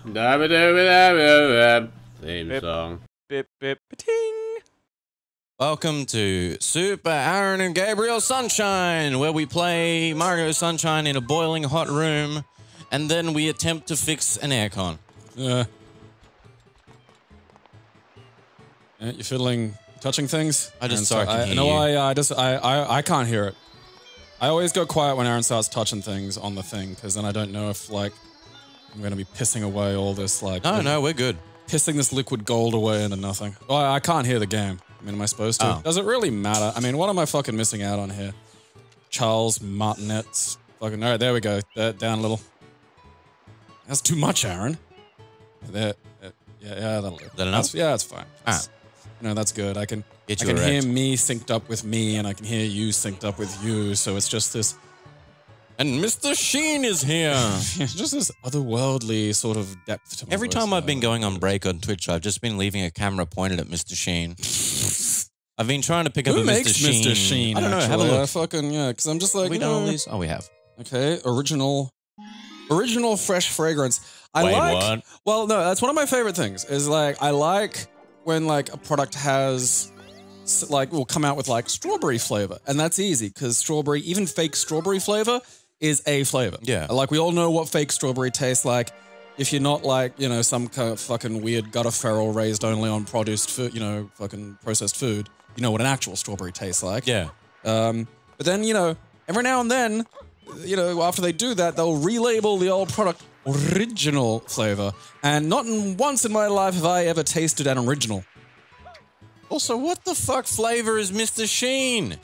Theme song. Bip, bip, ting. Welcome to Super Aaron and Gabriel Sunshine, where we play Mario Sunshine in a boiling hot room, and then we attempt to fix an aircon. Yeah, you're fiddling, touching things. I just Aaron, so I can hear no, you. I can't hear it. I always go quiet when Aaron starts touching things on the thing, because then I don't know if like I'm gonna be pissing away all this like. No, we're good. Pissing this liquid gold away into nothing. Oh, I can't hear the game. I mean, am I supposed to? Oh. Does it really matter? I mean, what am I fucking missing out on here? Charles Martinet's fucking. All right, there we go. Down a little. That's too much, Aaron. There. Yeah, that'll do. Is that enough? Yeah, that's fine. That's, you know, that's good. I can Get you hear erect. me synced up with me, and I can hear you synced up with you. So it's just this. And Mr. Sheen is here. Just this otherworldly sort of depth to my Every voice time I've now. been going on break on Twitch, I've just been leaving a camera pointed at Mr. Sheen. I've been trying to pick up Who a makes Mr. Sheen. Mr. Sheen? I don't know. Have a actually? look. Fucking yeah, because I'm just like We you done all know, these? Oh, we have. Okay, original fresh fragrance. I Wait, like. what? Well, no, that's one of my favorite things. Is like I like when like a product has like will come out with like strawberry flavor, and that's easy because strawberry, even fake strawberry flavor, is a flavor. Yeah. Like we all know what fake strawberry tastes like. If you're not like, you know, some kind of fucking weird gutter feral raised only on produced food, you know, fucking processed food, you know what an actual strawberry tastes like. Yeah. But then, you know, every now and then, you know, after they do that, they'll relabel the old product original flavor. And not once in my life have I ever tasted an original. Also, what the fuck flavor is Mr. Sheen?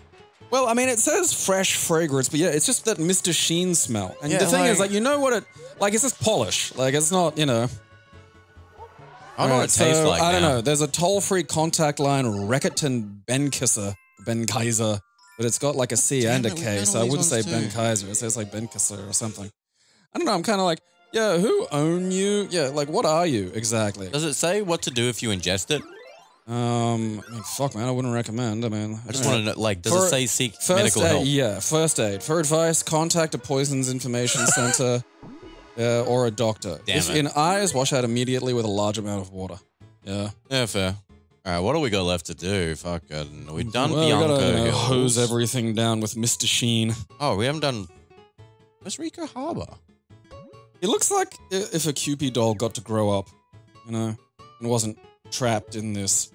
Well, I mean, it says fresh fragrance, but yeah, it's just that Mr. Sheen smell. And Yeah, the thing is, like- like, you know what it, like, it's just polish. Like, it's not, you know. I don't know what it tastes like I don't now. know. There's a toll-free contact line, Reckitt Ben Kaiser, but it's got like a C and a it, we K, got so all I these wouldn't say ones Ben too. Kaiser. It says like Ben Kaiser or something. I don't know. I'm kind of like, yeah, who own you? Yeah, like, what are you exactly? Does it say what to do if you ingest it? I mean, fuck, man, I wouldn't recommend. I mean, I just want to know, like, does it say seek First medical aid, help? yeah, first aid. For advice, contact a poisons information center or a doctor. Damn If it. in eyes, wash out immediately with a large amount of water. Yeah. Yeah, fair. All right, what do we got left to do? Fucking, we've done Well, we Bianco. gotta, you know, Girls. hose everything down with Mr. Sheen. Oh, we haven't done. Where's Rico Harbor? It looks like if a Cupid doll got to grow up, you know, and wasn't trapped in this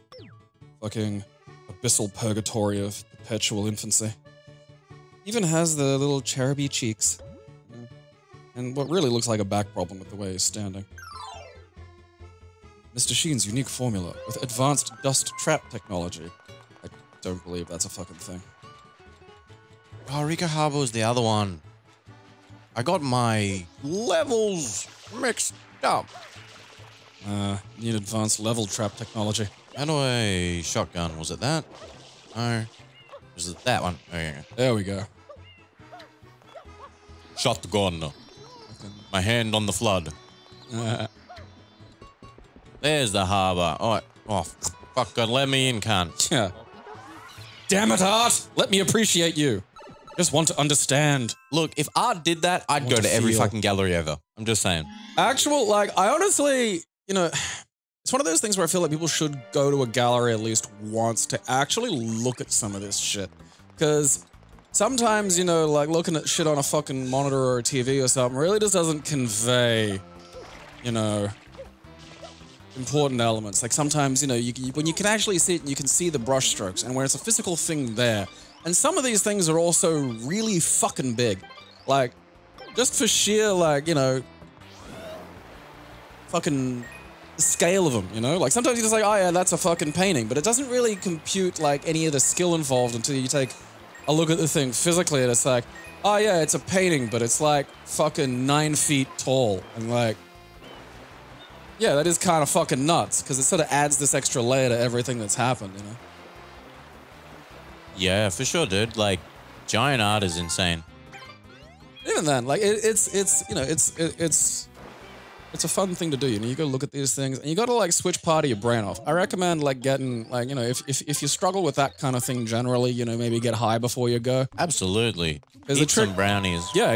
fucking abyssal purgatory of perpetual infancy. Even has the little cheruby cheeks. You know, and what really looks like a back problem with the way he's standing. Mr. Sheen's unique formula with advanced dust trap technology. I don't believe that's a fucking thing. Oh, Rico Harbor was the other one. I got my levels mixed up. Need advanced level trap technology. How do I shotgun? Was it that? No. Was it that one? Oh, yeah. There we go. Shotgun. My hand on the flood. There's the harbor. Oh, fuck God, let me in, cunt. Yeah. Damn it, Art! Let me appreciate you. Just want to understand. Look, if Art did that, I'd Want go to to every feel. fucking gallery ever. I'm just saying. Actual, like, I honestly, you know, it's one of those things where I feel like people should go to a gallery at least once to actually look at some of this shit. Because sometimes, you know, like, looking at shit on a fucking monitor or a TV or something really just doesn't convey, you know, important elements. Like, sometimes, you know, when you can actually see it and you can see the brush strokes and where it's a physical thing there. And some of these things are also really fucking big. Like, just for sheer, like, you know, fucking scale of them, you know? Like, sometimes you're just like, oh yeah, that's a fucking painting, but it doesn't really compute, like, any of the skill involved until you take a look at the thing physically, and it's like, oh yeah, it's a painting, but it's, like, fucking 9 feet tall, and, like, yeah, that is kind of fucking nuts, because it sort of adds this extra layer to everything that's happened, you know? Yeah, for sure, dude. Like, giant art is insane. Even then, like, it's you know, it's it's a fun thing to do. You know, you go look at these things and you got to like switch part of your brain off. I recommend like getting like, you know, if you struggle with that kind of thing generally, you know, maybe get high before you go. Absolutely. There's Eat some brownies. Yeah.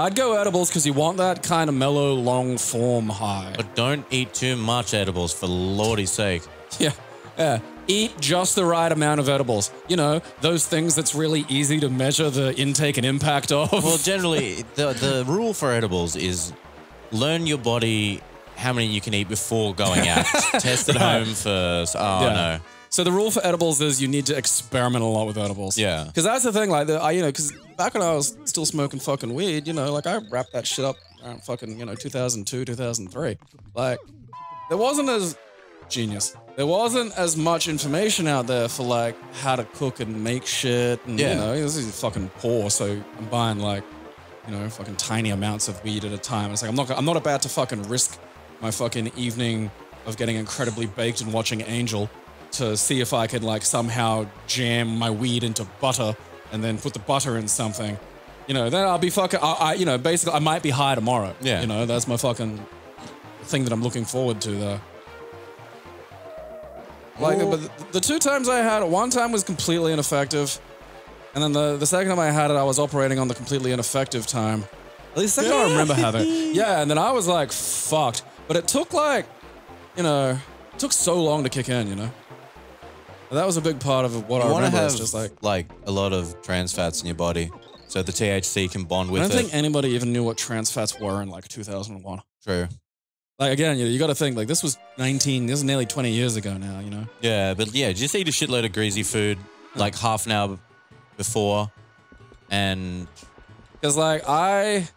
I'd go edibles because you want that kind of mellow, long form high. But don't eat too much edibles, for lordy's sake. Yeah. Eat just the right amount of edibles. You know, those things that's really easy to measure the intake and impact of. Well, generally, the rule for edibles is learn your body how many you can eat before going out. Test at home first. Oh, no. So the rule for edibles is you need to experiment a lot with edibles. Yeah. Because that's the thing, like, you know, because back when I was still smoking fucking weed, you know, like, I wrapped that shit up around fucking, you know, 2002, 2003. Like, there wasn't as... Genius. There wasn't as much information out there for, like, how to cook and make shit. And, you know, this is fucking poor, so I'm buying, like, you know, fucking tiny amounts of weed at a time. It's like, I'm not about to fucking risk my fucking evening of getting incredibly baked and watching Angel to see if I could, like, somehow jam my weed into butter and then put the butter in something. You know, then I'll be fucking, you know, basically, I might be high tomorrow. Yeah. You know, that's my fucking thing that I'm looking forward to, though. Like, but the two times I had it, one time was completely ineffective. And then the second time I had it, I was operating on the completely ineffective time. At least that's how I remember having it. Yeah, and then I was like, fucked. But it took like, you know, it took so long to kick in, you know? And that was a big part of what I remember. Have, it's just like a lot of trans fats in your body so the THC can bond with it. I don't think anybody even knew what trans fats were in like 2001. True. Like, again, you got to think, like, this was nearly 20 years ago now, you know? Yeah, but yeah, just eat a shitload of greasy food, like half an hour before, and... Because, like, I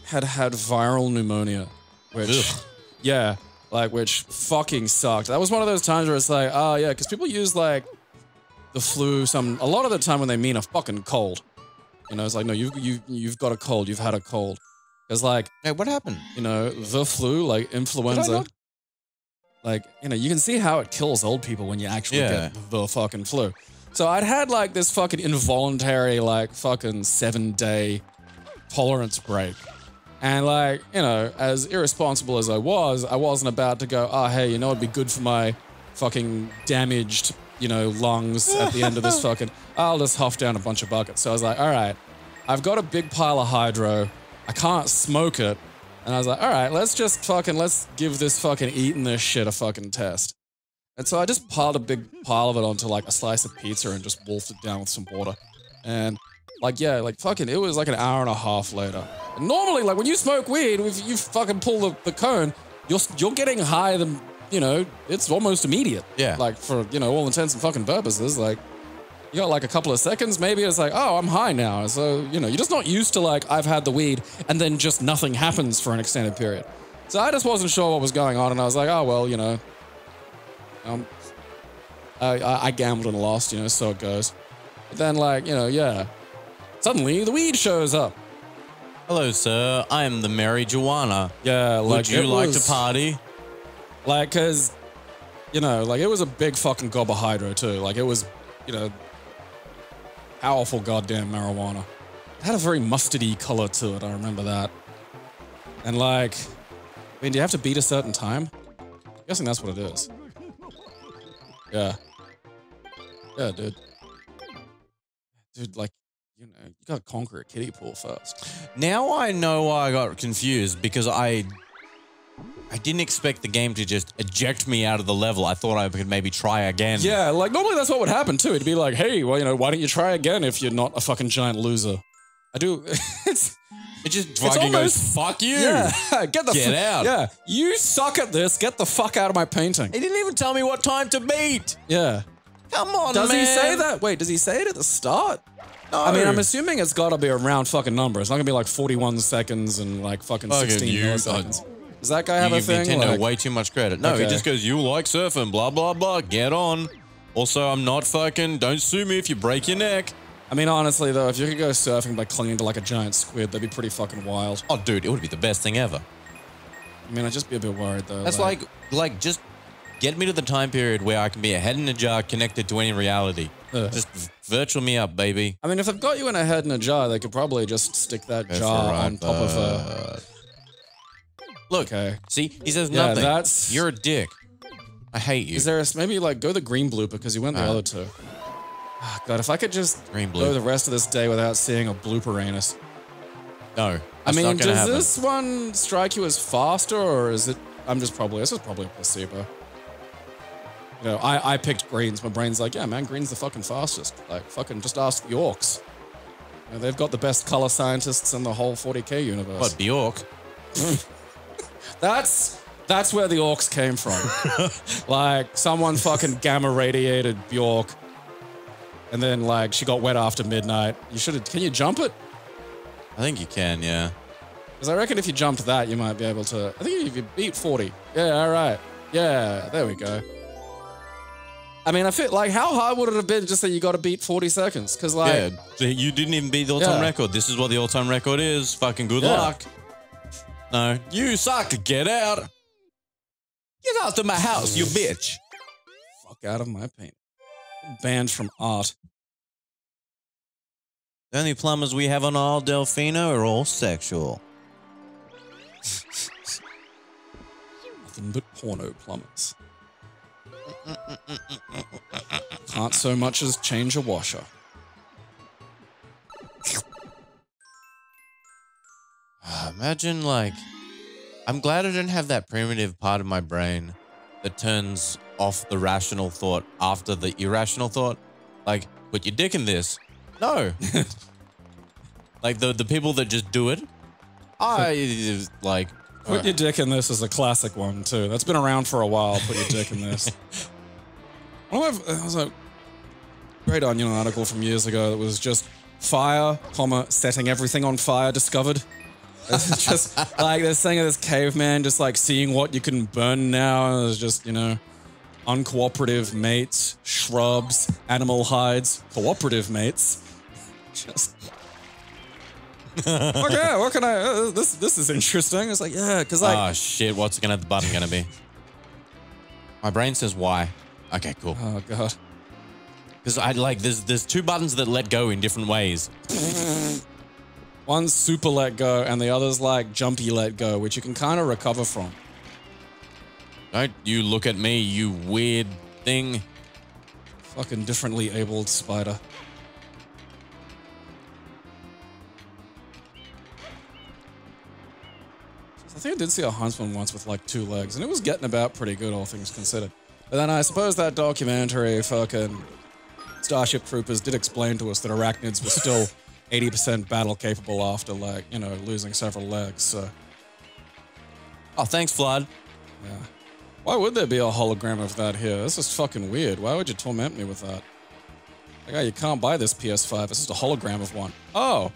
had viral pneumonia, which, yeah, like, which fucking sucked. That was one of those times where it's like, oh, yeah, because people use, like, the flu a lot of the time when they mean a fucking cold. You know, it's like, no, you've got a cold, you've had a cold. Because, like... Hey, what happened? You know, the flu, like, influenza. Like, you know, you can see how it kills old people when you actually get the fucking flu. So I'd had, like, this fucking involuntary, like, fucking 7-day tolerance break. And, like, you know, as irresponsible as I wasn't about to go, oh, hey, you know, it'd be good for my fucking damaged, you know, lungs at the end of this fucking... I'll just huff down a bunch of buckets. So I was like, all right, I've got a big pile of hydro. I can't smoke it. And I was like, all right, let's give this fucking eating this shit a fucking test. And so I just piled a big pile of it onto like a slice of pizza and just wolfed it down with some water. And like, yeah, like fucking, it was like an hour and a half later. And normally, like when you smoke weed, if you fucking pull the cone, you're getting high than, you know, it's almost immediate. Yeah. Like for, you know, all intents and fucking purposes, like, you got like a couple of seconds, maybe it's like, oh, I'm high now. So, you know, you're just not used to like, I've had the weed and then just nothing happens for an extended period. So I just wasn't sure what was going on and I was like, oh, well, you know, I gambled and lost, you know, so it goes. But then like, you know, yeah, suddenly the weed shows up. Hello, sir. I am the Mary Joanna. Yeah, like would you like to party? Like, cause, you know, like it was a big fucking gob of hydro too. Like it was, you know, powerful goddamn marijuana. It had a very mustardy color to it, I remember that. And like, I mean, do you have to beat a certain time? I'm guessing that's what it is. Yeah. Yeah, dude. Dude, like, you know, you gotta conquer a kiddie pool first. Now I know why I got confused, because I didn't expect the game to just eject me out of the level. I thought I could maybe try again. Yeah, like normally that's what would happen too. It'd be like, hey, well, you know, why don't you try again if you're not a fucking giant loser? I do. It just fucking goes, fuck you. Yeah, get out. Yeah, you suck at this. Get the fuck out of my painting. He didn't even tell me what time to beat. Yeah. Come on, Does man. he say that? Wait, does he say it at the start? No. I mean, I'm assuming it's got to be a round fucking number. It's not gonna be like 41 seconds and like fucking 16 milliseconds. Does that guy have a thing? You give Nintendo like, way too much credit. No, okay. He just goes, you like surfing, blah, blah, blah, get on. Also, I'm not fucking, don't sue me if you break your neck. I mean, honestly, though, if you could go surfing by clinging to like a giant squid, that'd be pretty fucking wild. Oh, dude, it would be the best thing ever. I mean, I'd just be a bit worried, though. That's like just get me to the time period where I can be a head in a jar connected to any reality. Just virtual me up, baby. I mean, if they've got you in a head in a jar, they could probably just stick that jar on top of a... Look, Okay. see, he says Yeah, nothing. that's- You're a dick. I hate you. Is there maybe like go the green blooper because you went the other two. Oh, God, if I could just Green go bloop. the rest of this day without seeing a blooper anus. No, I that's mean, not gonna does happen. this one strike you as faster, or is it? This is probably a placebo. You know, I picked greens. My brain's like, yeah, man, green's the fucking fastest. Like, fucking just ask the orcs. You know, they've got the best color scientists in the whole 40k universe. What, Bjork? That's where the orcs came from. Like, someone fucking gamma radiated Bjork, and then like she got wet after midnight. Can you jump it? I think you can, yeah. Because I reckon if you jumped that, you might be able to. I think if you beat 40. Yeah, all right. Yeah, there we go. I mean, I feel like, how hard would it have been just that you got to beat 40 seconds? Because, like. Yeah, you didn't even beat the all-time record. This is what the all-time record is. Fucking good luck. No. You suck. Get out. Get out of my house, you bitch. Fuck out of my paint. Banned from art. The only plumbers we have on all Delfino are all sexual. Nothing but porno plumbers. Can't so much as change a washer. Imagine, like, I'm glad I don't have that primitive part of my brain that turns off the rational thought after the irrational thought. Like, put your dick in this. No. Like, the people that just do it. Put your dick in this is a classic one, too. That's been around for a while, put your dick in this. I was like, great Onion article from years ago that was just fire, setting everything on fire discovered. It's just like this thing of this caveman just like seeing what you can burn now. It was just, you know, uncooperative mates, shrubs, animal hides, cooperative mates. Just okay, what can I? This is interesting. It's like, yeah, because like, oh shit, what's the button gonna be? My brain says why. Okay, cool. oh god, Because I like there's two buttons that let go in different ways. one's super let go and the other's like jumpy let go, which you can kind of recover from. Don't you look at me, you weird thing. Fucking differently abled spider. I think I did see a huntsman once with like 2 legs, and it was getting about pretty good, all things considered. But then I suppose that documentary fucking Starship Troopers did explain to us that arachnids were still 80% battle capable after, like, you know, losing several legs, so. Oh, thanks, Flood. Yeah. Why would there be a hologram of that here? This is fucking weird. Why would you torment me with that? Like, oh, you can't buy this PS5. This is a hologram of one. Oh.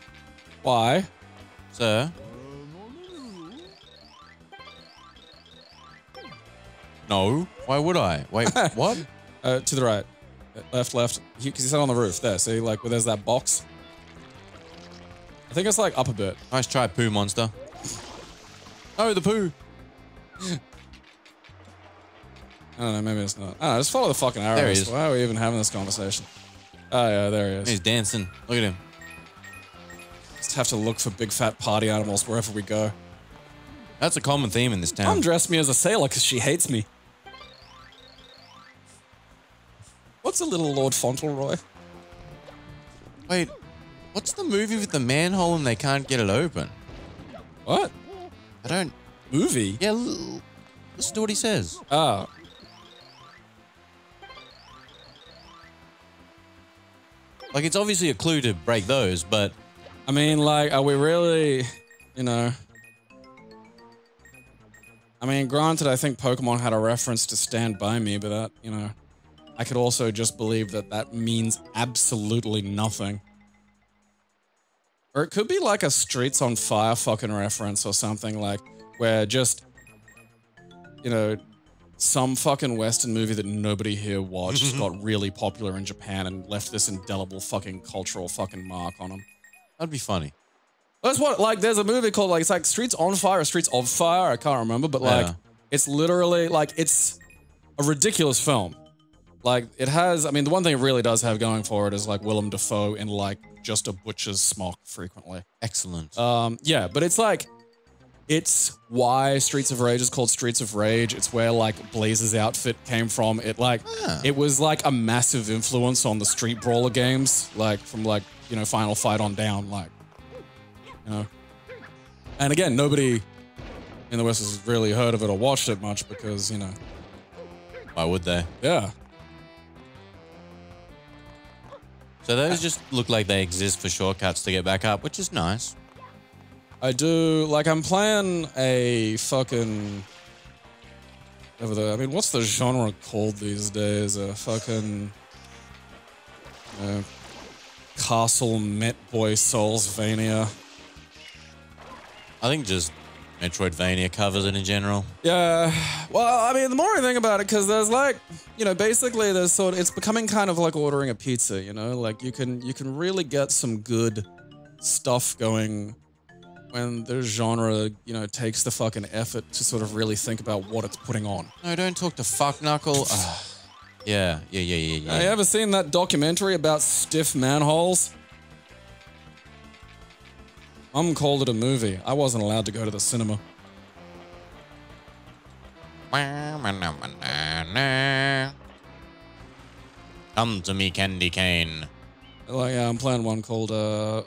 Why? Sir? No. Why would I? Wait, what? To the right. Left. Because he's on the roof. There, see? Like, where there's that box. I think it's, like, up a bit. Nice try, poo monster. Oh, the poo. I don't know, maybe it's not. I don't know, just follow the fucking arrows. There he is. Why are we even having this conversation? Oh, yeah, there he is. He's dancing. Look at him. Just have to look for big fat party animals wherever we go. That's a common theme in this town. Mom dressed me as a sailor because she hates me. What's a little Lord Fauntleroy? Wait, what's the movie with the manhole and they can't get it open? What? I don't... Movie? Yeah, listen to what he says. Oh. Like, it's obviously a clue to break those, but... I mean, like, are we really, you know... I mean, granted, I think Pokemon had a reference to Stand By Me, but that, you know... I could also just believe that that means absolutely nothing. Or it could be like a Streets on Fire fucking reference or something, like, where just, you know, some fucking Western movie that nobody here watched just got really popular in Japan and left this indelible fucking cultural fucking mark on them. That'd be funny. That's what, like, there's a movie called, like, it's like Streets on Fire or Streets of Fire, I can't remember, but, like, Yeah. it's literally, like, it's a ridiculous film. Like, it has, I mean, the one thing it really does have going for it is, like, Willem Dafoe in, like, just a butcher's smock frequently. Excellent. Yeah, but it's, like, It's why Streets of Rage is called Streets of Rage. It's where like Blaze's outfit came from. It was like a massive influence on the Street Brawler games, like from like, you know, Final Fight on down, like, you know. And again, nobody in the West has really heard of it or watched it much because, you know. Why would they? Yeah. So those just look like they exist for shortcuts to get back up, which is nice. I do, like, I'm playing a fucking... I mean, what's the genre called these days? A fucking... Castle Met Boy Soulsvania. I think just Metroidvania covers it in general. Yeah, well, I mean, the more I think about it, because there's like, you know, basically there's sort of, it's becoming kind of like ordering a pizza, you know? Like, you can really get some good stuff going when the genre, you know, takes the fucking effort to sort of really think about what it's putting on. No, don't talk to fuck Knuckle. Yeah. Have you ever seen that documentary about stiff manholes? Mum called it a movie. I wasn't allowed to go to the cinema. Come to me, Candy Cane. Like, yeah, I'm playing one called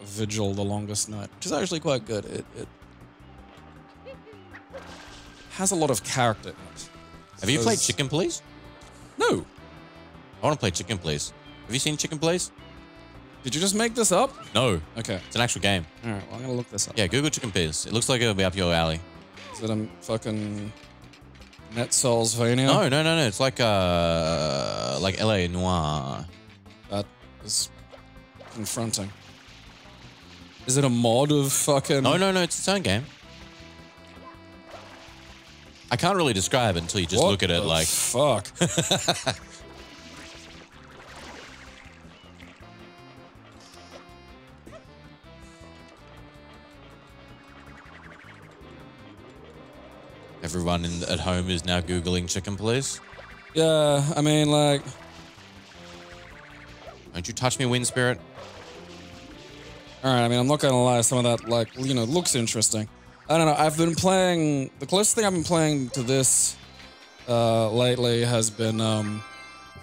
Vigil, The Longest Night, which is actually quite good. It has a lot of character in it. Have you played Chicken Please? No. I want to play Chicken Please. Have you seen Chicken Please? Did you just make this up? No. Okay. It's an actual game. All right, well, I'm going to look this up. Yeah, Google Chicken Please. It looks like it'll be up your alley. Is it a fucking Net Soulsvania? No. It's like LA Noir. That is confronting. Is it a mod of fucking... No, it's its own game. I can't really describe it until you just What look at it the like... fuck? Everyone at home is now Googling Chicken Please. Yeah, I mean, like... Don't you touch me, Wind Spirit. All right, I mean, I'm not going to lie, some of that, like, you know, looks interesting. I don't know, I've been playing... The closest thing I've been playing to this lately has been a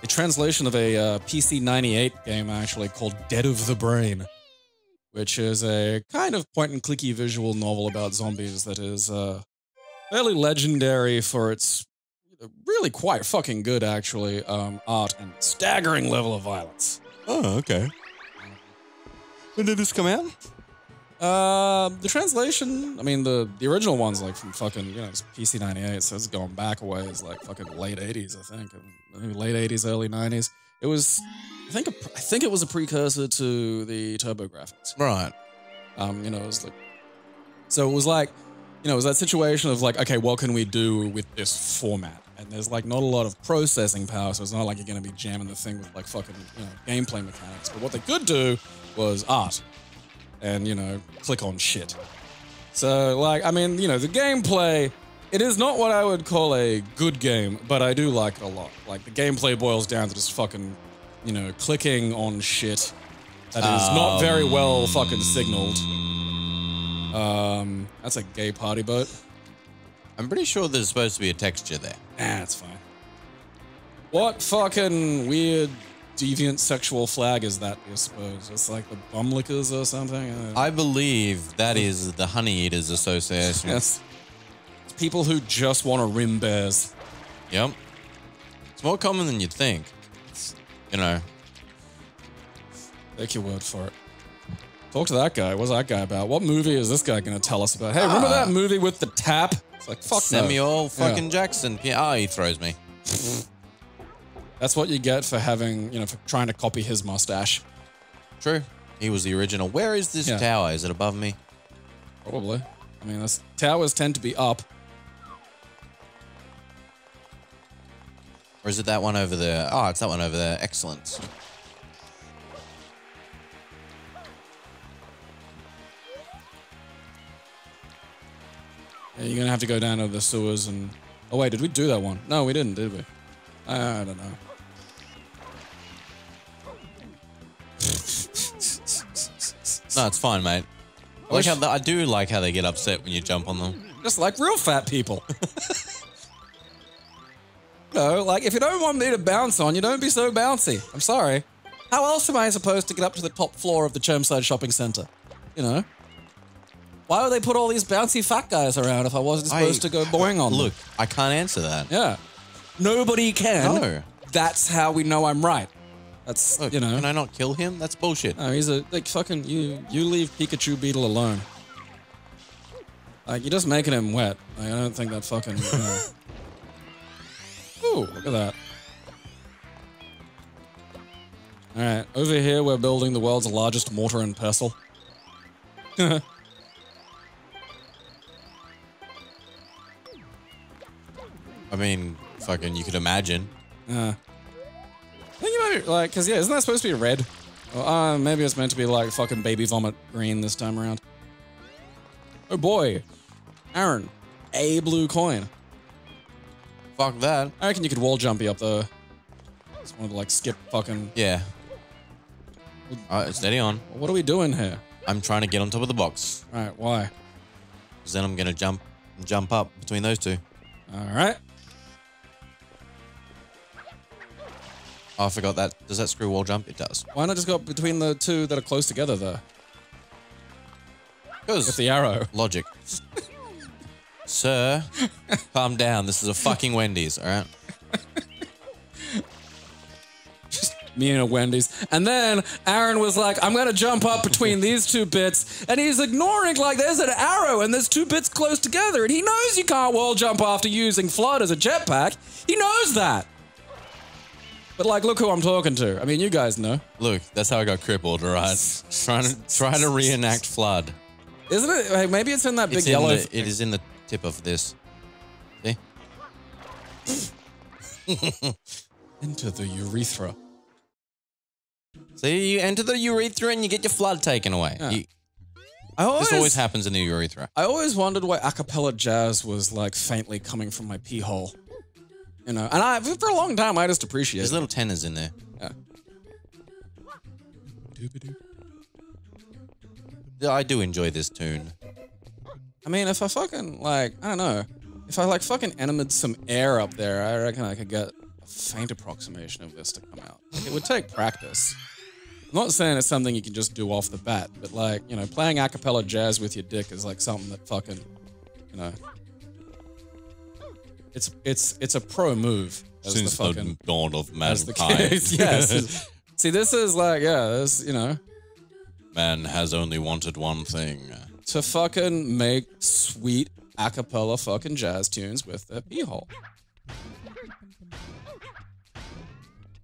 translation of a PC 98 game, actually, called Dead of the Brain, which is a kind of point-and-clicky visual novel about zombies that is fairly legendary for its really quite fucking good, actually, art and staggering level of violence. Oh, okay. When did this come out? The translation, I mean, the original one's like from fucking, you know, it's PC 98, so it's going back a ways, like fucking late 80s, I think. Maybe late 80s, early 90s. It was, I think it was a precursor to the TurboGrafx. Right. You know, it was like, so it was like, you know, it was that situation of like, okay, what can we do with this format? And there's like not a lot of processing power, so it's not like you're going to be jamming the thing with like fucking, you know, gameplay mechanics. But what they could do was art and, you know, click on shit. So like, I mean, you know, the gameplay, it is not what I would call a good game, but I do like it a lot. Like the gameplay boils down to just fucking, you know, clicking on shit that is not very well fucking signaled. That's a gay party boat. I'm pretty sure there's supposed to be a texture there. Nah, it's fine. What fucking weird, deviant sexual flag is that, I suppose? It's like the bumlickers or something? I believe that is the Honey Eaters Association. Yes. It's people who just want to rim bears. Yep. It's more common than you'd think. You know. Take your word for it. Talk to that guy. What's that guy about? What movie is this guy going to tell us about? Hey, remember that movie with the tap? It's like, fuck no. Samuel fucking Jackson. Yeah, he throws me. That's what you get for having, you know, for trying to copy his mustache. True. He was the original. Where is this tower? Is it above me? Probably. I mean, towers tend to be up. Or is it that one over there? Oh, it's that one over there. Excellent. Yeah, you're going to have to go down to the sewers and... Oh, wait, did we do that one? No, we didn't, did we? I don't know. No, it's fine, mate. I do like how they get upset when you jump on them. Just like real fat people. No, like, if you don't want me to bounce on you, don't be so bouncy. I'm sorry. How else am I supposed to get up to the top floor of the Chermside Shopping Centre? You know? Why would they put all these bouncy fat guys around if I wasn't supposed to go boing on them? Look, I can't answer that. Yeah. Nobody can. No. That's how we know I'm right. That's, Look, you know. Can I not kill him? That's bullshit. No, he's a, like, fucking, you leave Pikachu Beetle alone. Like, you're just making him wet. Like, I don't think that fucking, you know. Ooh, look at that. Alright, over here we're building the world's largest mortar and pestle. I mean, fucking, you could imagine. I think you might be, like, cause yeah, isn't that supposed to be red? Well, maybe it's meant to be like fucking baby vomit green this time around. Oh boy. Aaron, a blue coin. Fuck that. I reckon you could wall jump you up the... Just wanted to like skip fucking... Yeah. Steady on. What are we doing here? I'm trying to get on top of the box. Alright, why? Because then I'm gonna jump up between those two. Alright. Oh, I forgot that. Does that screw wall jump? It does. Why not just go up between the two that are close together there? Because... With the arrow. Logic. Sir, calm down. This is a fucking Wendy's, alright? Just me and a Wendy's. And then Aaron was like, I'm gonna jump up between these two bits. And he's ignoring, like, there's an arrow and there's two bits close together. And he knows you can't wall jump after using Flood as a jetpack. He knows that. But, like, look who I'm talking to. I mean, you guys know. Look, that's how I got crippled, alright? Trying to reenact Flood. Isn't it? Like, maybe it's in that big yellow... It is in the tip of this. See? Into the urethra. See, you enter the urethra and you get your flood taken away. Yeah. This always happens in the urethra. I always wondered why a cappella jazz was, like, faintly coming from my pee hole. You know, and for a long time, I just appreciated There's little tenors in there. Yeah. I do enjoy this tune. I mean, if I fucking, like, I don't know. If I, like, fucking animated some air up there, I reckon I could get a faint approximation of this to come out. Like, it would take practice. I'm not saying it's something you can just do off the bat, but, like, you know, playing a cappella jazz with your dick is, like, something that fucking, you know... It's a pro move. Since the dawn of mankind. Yes. See, this is like, yeah, this, you know... Man has only wanted one thing. To fucking make sweet a cappella fucking jazz tunes with their pee hole.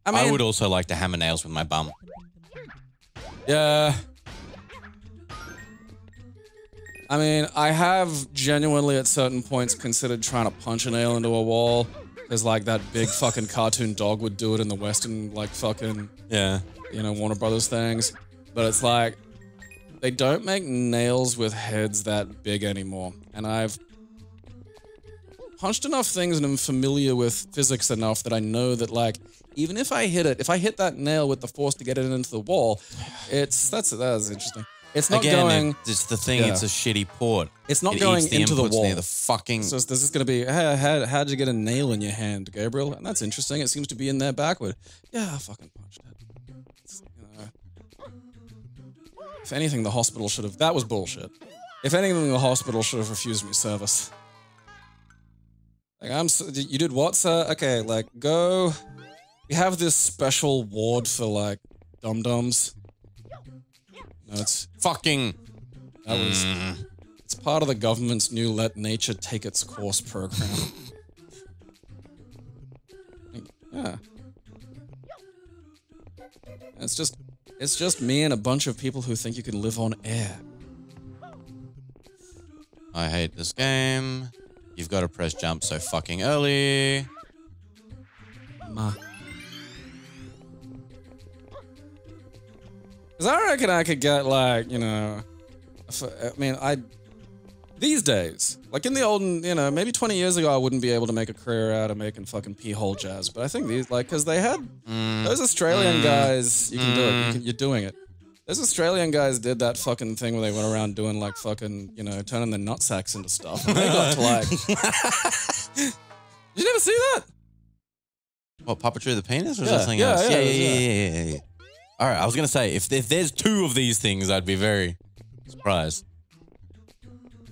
I mean, I would also like to hammer nails with my bum. Yeah. I mean, I have genuinely at certain points considered trying to punch a nail into a wall. Because, like, that big fucking cartoon dog would do it in the Western, like, fucking... Yeah. You know, Warner Brothers things. But it's like... They don't make nails with heads that big anymore. And I've... punched enough things and I'm familiar with physics enough that I know that, like... Even if I hit it... If I hit that nail with the force to get it into the wall... It's... That's interesting. It's not going... It's the thing, it's a shitty port. It's not going into the wall. Near the fucking... So this is going to be, hey, how'd you get a nail in your hand, Gabriel? And that's interesting. It seems to be in there backward. Yeah, I fucking punched it. You know. If anything, the hospital should have... That was bullshit. If anything, the hospital should have refused me service. Like, you did what, sir? Okay, like, go... We have this special ward for, like, dum-dums. No, it's fucking... That was... It's part of the government's new Let Nature Take Its Course program. Yeah. It's just me and a bunch of people who think you can live on air. I hate this game. You've got to press jump so fucking early. Ma. Because I reckon I could get, like, you know... I mean, these days, like in the olden, you know, maybe 20 years ago, I wouldn't be able to make a career out of making fucking pee-hole jazz. But I think these, like, because they had... Those Australian guys, you can do it. You're doing it. Those Australian guys did that fucking thing where they went around doing like fucking, you know, turning their nutsacks into stuff. And they got to like... Did you never see that? What, puppetry of the penis or Yeah, something yeah, else? yeah, Yeah. All right, I was going to say, if there's 2 of these things, I'd be very surprised.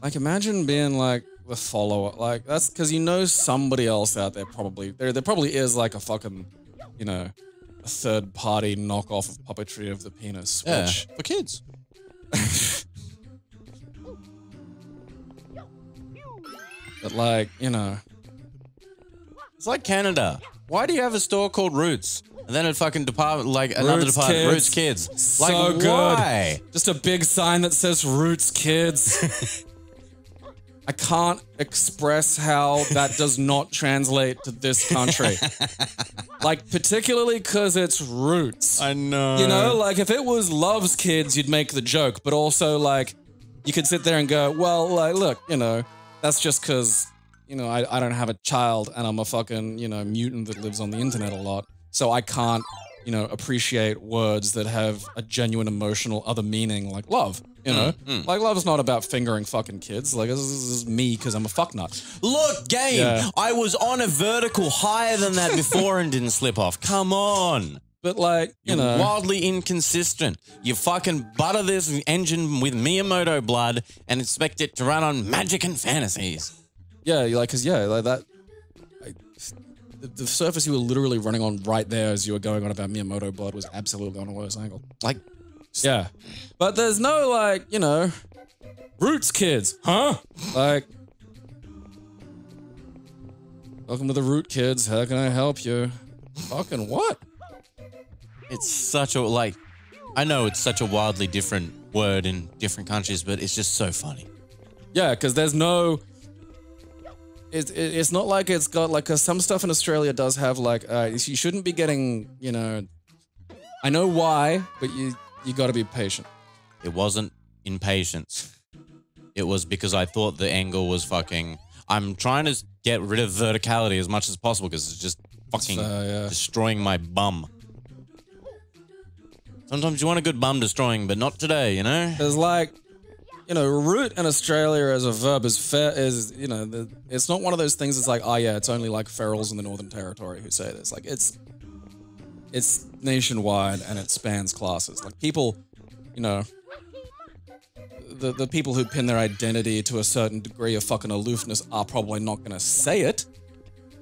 Like, imagine being like the follower. Like, that's because you know somebody else out there probably... There probably is like a fucking, you know... a third-party knockoff of puppetry of the penis, Yeah, which... for kids. But like, you know... It's like Canada. Why do you have a store called Roots? And then a fucking department, like another department, Roots Kids. Like, So good. why? Just a big sign that says Roots Kids. I can't express how that does not translate to this country. Like, particularly because it's Roots. I know. You know, like, if it was Loves Kids, you'd make the joke. But also, like, you could sit there and go, well, like, look, you know, that's just because, you know, I don't have a child and I'm a fucking, you know, mutant that lives on the internet a lot. So I can't, you know, appreciate words that have a genuine emotional other meaning like love. You know? Like, love's not about fingering fucking kids. Like, this is me because I'm a fucknut. Look, game, Yeah. I was on a vertical higher than that before and didn't slip off. Come on. But, like, you know... Wildly inconsistent. You fucking butter this engine with Miyamoto blood and expect it to run on magic and fantasies. Yeah, you're like, because, yeah, like that... The surface you were literally running on right there as you were going on about Miyamoto blood was absolutely on a worse angle. Like... Yeah. But there's no, like, you know... Roots Kids, huh? Like... Welcome to the Root Kids, how can I help you? Fucking what? It's such a, like... I know it's such a wildly different word in different countries, but it's just so funny. Yeah, because there's no... It's not like it's got, like, 'cause some stuff in Australia does have, like, you shouldn't be getting, you know... I know why, but you got to be patient. It wasn't impatience. It was because I thought the angle was fucking... I'm trying to get rid of verticality as much as possible because it's just fucking destroying my bum. Sometimes you want a good bum destroying, but not today, you know? There's like... You know, root in Australia as a verb is fair, is, you know, it's not one of those things that's like, oh yeah, it's only like ferals in the Northern Territory who say this. Like, it's nationwide and it spans classes. Like, people, you know, the people who pin their identity to a certain degree of fucking aloofness are probably not going to say it.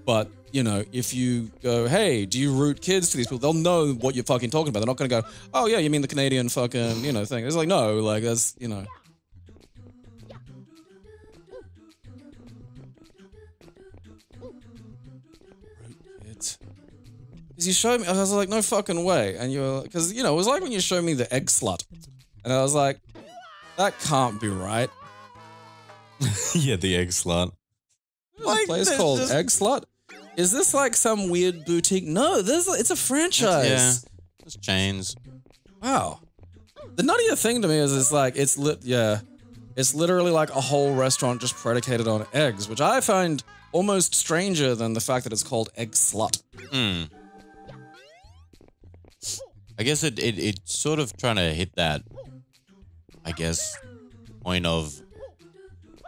But, you know, if you go, hey, do you root kids to these people? They'll know what you're fucking talking about. They're not going to go, oh yeah, you mean the Canadian fucking, you know, thing. It's like, no, like, that's, you know... Because you showed me, I was like, no fucking way. And you were, because, you know, it was like when you showed me the egg slut. And I was like, that can't be right. Yeah, the egg slut. Like, place called Egg Slut? Is this like some weird boutique? No, it's a franchise. Yeah, it's chains. Wow. The nuttier thing to me is it's like, it's literally like a whole restaurant just predicated on eggs, which I find almost stranger than the fact that it's called Egg Slut. Hmm. I guess it's sort of trying to hit that, I guess, point of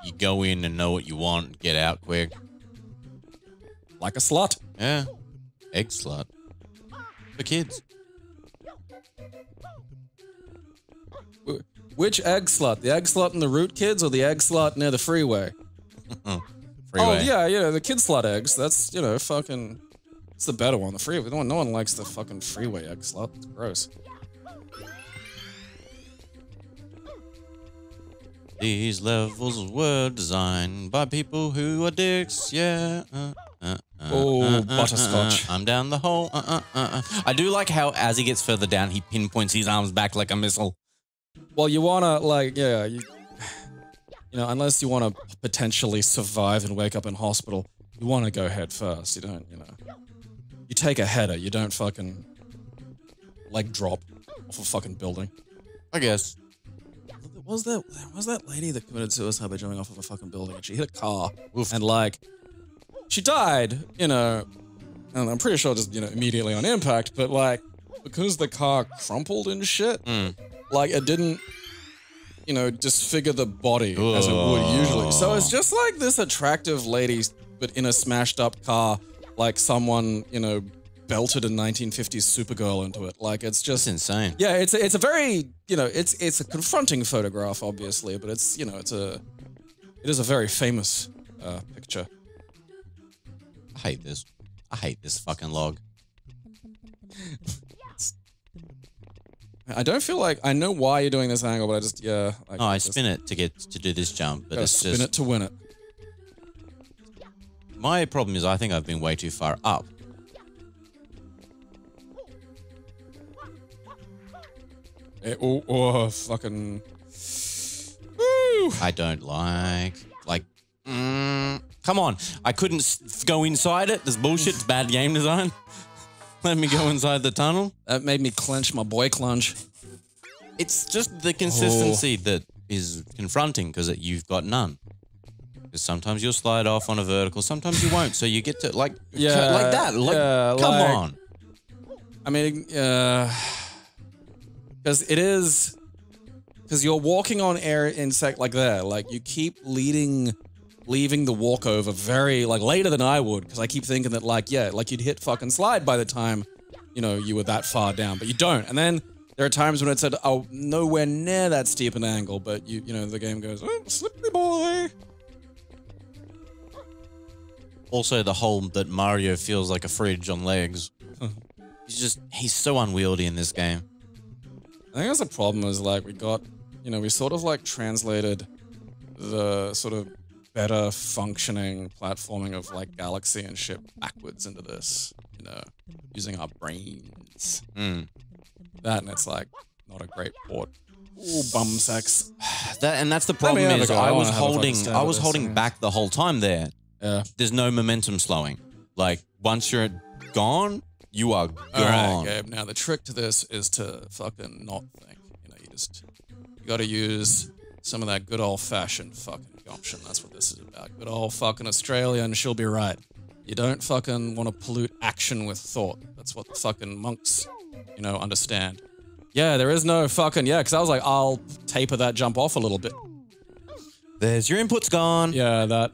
you go in and know what you want, get out quick. Like a slut. Yeah. Egg slut. For kids. Which egg slut? The egg slut in the Root Kids or the egg slut near the freeway? Freeway. Oh, yeah, the kid slut eggs. That's, you know, fucking... It's the better one. The freeway. No one likes the fucking freeway egg slut. It's gross. These levels were designed by people who are dicks, yeah. Butterscotch. I'm down the hole. I do like how as he gets further down, he pinpoints his arms back like a missile. Well, you wanna, like, yeah, you know, unless you wanna potentially survive and wake up in hospital, you wanna go head first. You don't, you know. You take a header, you don't fucking leg drop off a fucking building. I guess. Was that lady that committed suicide by jumping off of a fucking building and she hit a car? Oof. And like, she died, you know, and I'm pretty sure just, you know, immediately on impact, but like, because the car crumpled and shit, like it didn't, you know, disfigure the body as it would usually. So it's just like this attractive lady, but in a smashed up car, like someone, you know, belted a 1950s Supergirl into it. Like it's just insane. Yeah, it's a very, you know, it's a confronting photograph, obviously, but it's, you know, it is a very famous picture. I hate this. I hate this fucking log. I don't feel like I know why you're doing this angle, but I just I spin it to get to do this jump, but it's spin just it to win it. My problem is I think I've been way too far up. Fucking. Woo. I don't like. Come on. I couldn't go inside it. This bullshit. It's bad game design. Let me go inside the tunnel. That made me clench my boy clunge. It's just the consistency that is confronting because you've got none. Because sometimes you'll slide off on a vertical, sometimes you won't. So you get to like that. Come on. I mean, because it is, because you're walking on air insect like that. Like you keep leaving the walkover very like later than I would, because I keep thinking that like you'd hit fucking slide by the time, you know, you were that far down, but you don't. And then there are times when it said, oh, nowhere near that steep an angle, but you know, the game goes, oh, slippery boy. Also, the whole that Mario feels like a fridge on legs. He's so unwieldy in this game. I think that's the problem is like we sort of like translated the sort of better functioning platforming of like Galaxy and shit backwards into this, you know, using our brains. That, and it's like not a great port. Ooh, bum sex. That's the problem is I was holding back the whole time there. Yeah. There's no momentum slowing. Like once you're gone, you are gone. All right, Gabe. Now the trick to this is to fucking not think. You know, you got to use some of that good old fashioned fucking gumption. That's what this is about. Good old fucking Australia, and she'll be right. You don't fucking want to pollute action with thought. That's what the fucking monks, you know, understand. Yeah, there is no fucking because I was like, I'll taper that jump off a little bit. There's your input's gone. Yeah, that.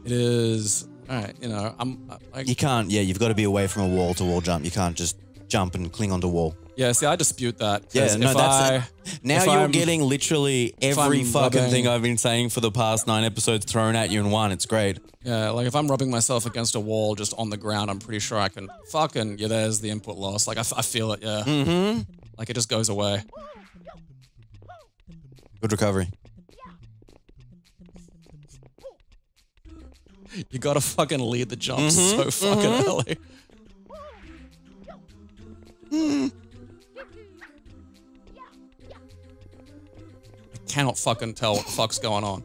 It is. All right, you know, you can't. Yeah, you've got to be away from a wall-to-wall jump. You can't just jump and cling onto wall. Yeah, see, I dispute that. Yeah, no, that's it. Now you're getting literally every fucking thing I've been saying for the past 9 episodes thrown at you in one. It's great. Yeah, like if I'm rubbing myself against a wall just on the ground, I'm pretty sure I can fucking, there's the input loss. Like I feel it, yeah. Mm-hmm. Like it just goes away. Good recovery. You gotta fucking lead the jumps so fucking early. I cannot fucking tell what the fuck's going on.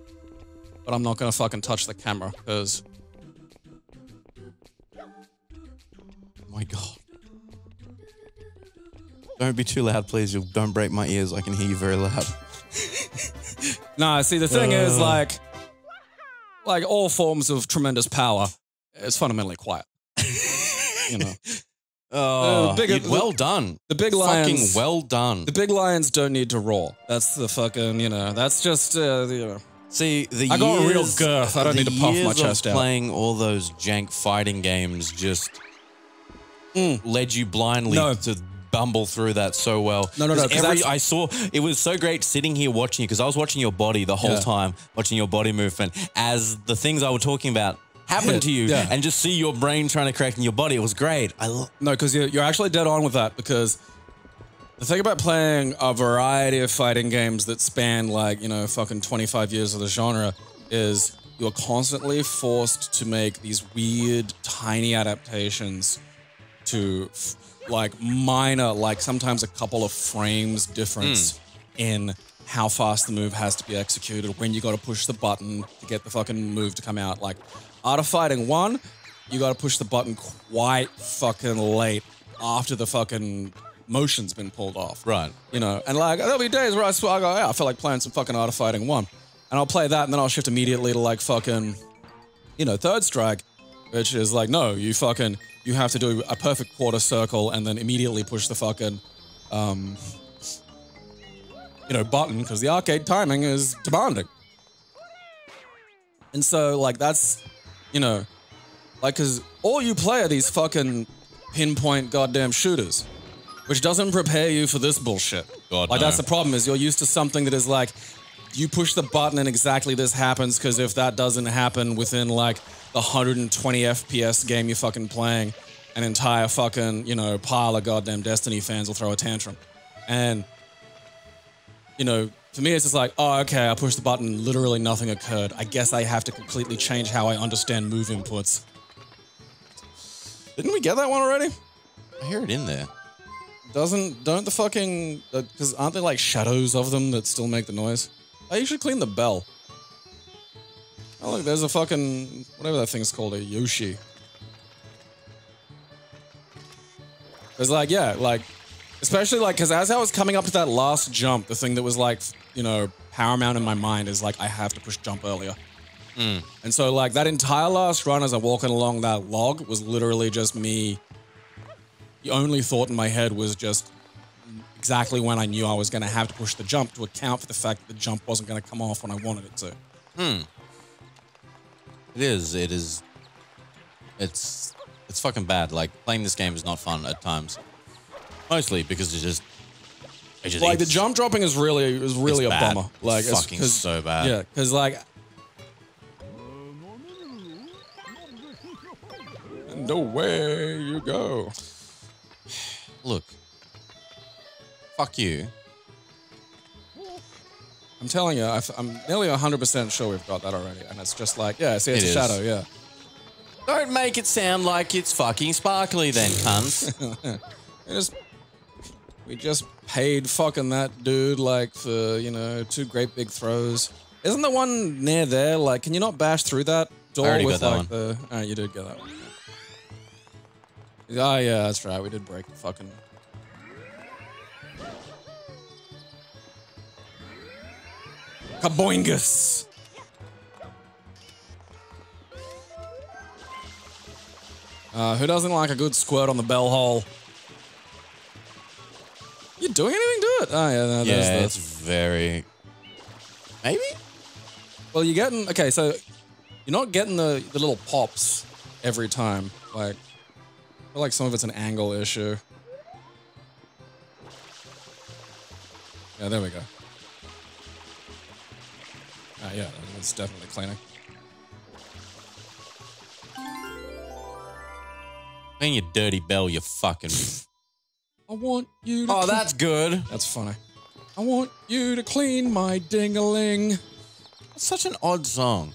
But I'm not gonna fucking touch the camera, because... Oh my god. Don't be too loud, please. Don't break my ears. I can hear you very loud. Nah, see, the thing is, like all forms of tremendous power, it's fundamentally quiet. You know. Well done. The big lions. Fucking well done. The big lions don't need to roar. That's the fucking, you know, that's just, you know. See, I got a real girth. I don't need to puff my chest out. Playing all those jank fighting games just led you blindly to bumble through that so well. No. I saw it was so great sitting here watching you because I was watching your body the whole time, watching your body movement as the things I was talking about happened to you, and just see your brain trying to correct in your body. It was great. No, because you're actually dead on with that, because the thing about playing a variety of fighting games that span like, you know, fucking 25 years of the genre is you're constantly forced to make these weird, tiny adaptations to like minor, like sometimes a couple of frames difference in how fast the move has to be executed, when you got to push the button to get the fucking move to come out. Like Art of Fighting 1, you got to push the button quite fucking late after the fucking motion's been pulled off. Right. You know, and like there'll be days where I swear I go, I feel like playing some fucking Art of Fighting 1. And I'll play that and then I'll shift immediately to like fucking, you know, Third Strike. which is like, no, you have to do a perfect quarter circle and then immediately push the fucking, button because the arcade timing is demanding. And so, like, that's, because all you play are these fucking pinpoint goddamn shooters, which doesn't prepare you for this bullshit. God, like, no. that's the problem, is you're used to something that is like, you push the button and exactly this happens, because if that doesn't happen within, like, the 120 FPS game you're fucking playing, an entire fucking, pile of goddamn Destiny fans will throw a tantrum. And, for me, it's just like, oh, okay, I pushed the button, literally nothing occurred. I guess I have to completely change how I understand move inputs. Didn't we get that one already? I hear it in there. Don't the fucking, because aren't there like shadows of them that still make the noise? Oh, you should clean the bell. Oh look, there's a fucking, whatever that thing's called, a Yoshi. It's like, yeah, like, especially like, because as I was coming up to that last jump, the thing that was like, paramount in my mind is like, I have to push jump earlier. And so like that entire last run as I'm walking along that log was literally just me. The only thought in my head was just exactly when I knew I was going to have to push the jump to account for the fact that the jump wasn't going to come off when I wanted it to. It is. It's fucking bad. Like, playing this game is not fun at times. Mostly because it just like the jump dropping is really a bad. bummer. Like, it's fucking so bad. Yeah, because like, and away you go. Look, fuck you. I'm telling you, I'm nearly 100% sure we've got that already, and it's just like, yeah, see, it's a shadow, yeah. Don't make it sound like it's fucking sparkly then, cunts. We just paid fucking that dude, like, for, 2 great big throws. Isn't the one near there, like, can you not bash through that door with, like, the... Alright, you did get that one. Oh, yeah, that's right, we did break the fucking... Kaboingus! Who doesn't like a good squirt on the bell hole? You doing anything to it? Oh, yeah, no, yeah, it's very... Maybe? Well, you're getting... Okay, so you're not getting the little pops every time. Like, I feel like some of it's an angle issue. Yeah, there we go. Yeah, it's definitely cleaning. Clean your dirty bell, you fucking... I want you to... Oh, that's good. That's funny. I want you to clean my ding-a-ling. It's such an odd song.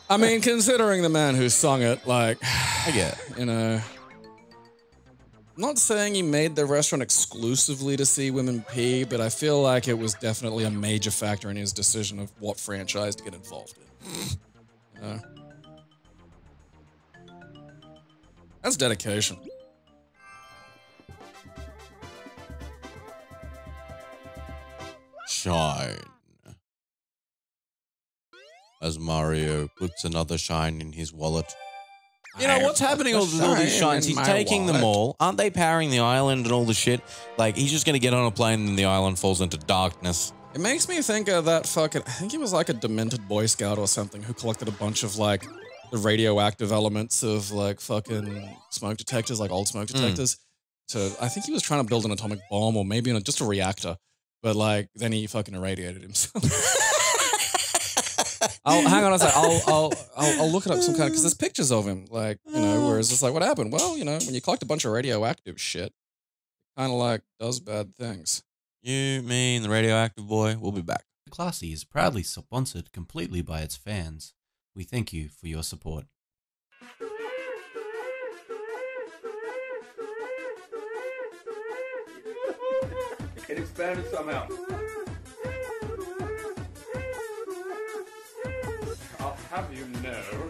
I mean, considering the man who sung it, like... I get it. I'm not saying he made the restaurant exclusively to see women pee, but I feel like it was definitely a major factor in his decision of what franchise to get involved in. That's dedication. Shine. As Mario puts another shine in his wallet. You know, what's happening with all these shines? He's taking them all. Aren't they powering the island and all the shit? Like, he's just going to get on a plane and the island falls into darkness. It makes me think of that fucking... I think he was like a demented Boy Scout or something who collected a bunch of, like, the radioactive elements of, like, fucking smoke detectors, like old smoke detectors. I think he was trying to build an atomic bomb or maybe just a reactor. But, like, then he fucking irradiated himself. Hang on a sec. I'll look it up some kind of... Because there's pictures of him, like, where it's just like, what happened? Well, when you collect a bunch of radioactive shit, it kind of, like, does bad things. You mean the radioactive boy? We'll be back. Classy is proudly sponsored completely by its fans. We thank you for your support. It expanded somehow. I'll have you know.